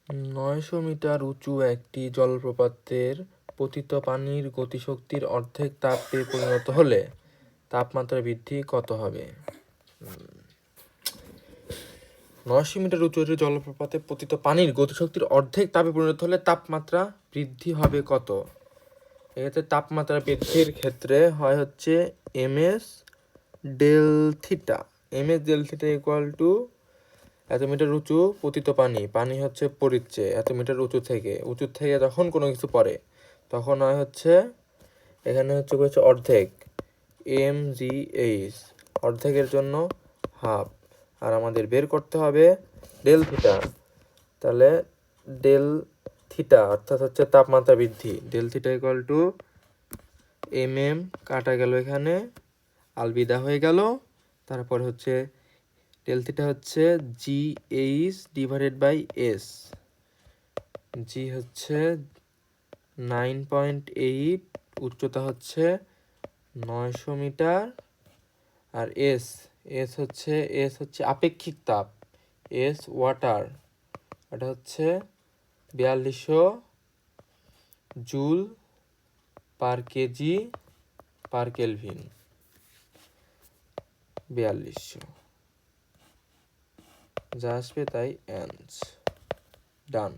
900 metre উঁচু একটি জলপ্রপাতের পতিত পানির গতিশক্তির অর্ধেক তাপে পরিণত হলে তাপমাত্রা বৃদ্ধি কত হবে? 900 মিটার উঁচু একটি জলপ্রপাতে পতিত পানির গতিশক্তির অর্ধেক তাপে পরিণত হলে তাপমাত্রা বৃদ্ধি হবে কত? এক্ষেত্রে তাপমাত্রা বৃদ্ধির ক্ষেত্রে হয় হচ্ছে ms del theta. ms del থিটা ইকুয়াল টু এত মিটার উঁচু পতিত পানি হচ্ছে পড়ছে এত মিটার উঁচু থেকে যখন কোনো কিছু পড়ে তখন হয় হচ্ছে এখানে হচ্ছে অর্ধেক mgh, অর্ধেকের জন্য হাফ, আর আমাদের বের করতে হবে ডেল থিটা। তাহলে ডেল থিটা অর্থাৎ হচ্ছে তাপমাত্রা বৃদ্ধি, ডেল থিটা ইকুয়াল টু কাটা গেল, এখানে আলবিদা হয়ে গেল। তারপর হচ্ছে ডেল থিটা হচ্ছে GH ডিভাইডেড বাই S। জি হচ্ছে 9.8, উচ্চতা হচ্ছে 900 মিটার, আর এস হচ্ছে আপেক্ষিক তাপ, এস ওয়াটার, এটা হচ্ছে 4200 joule per KG per kelvin. 4200 যা আসবে তাই অ্যান্সার। ডান।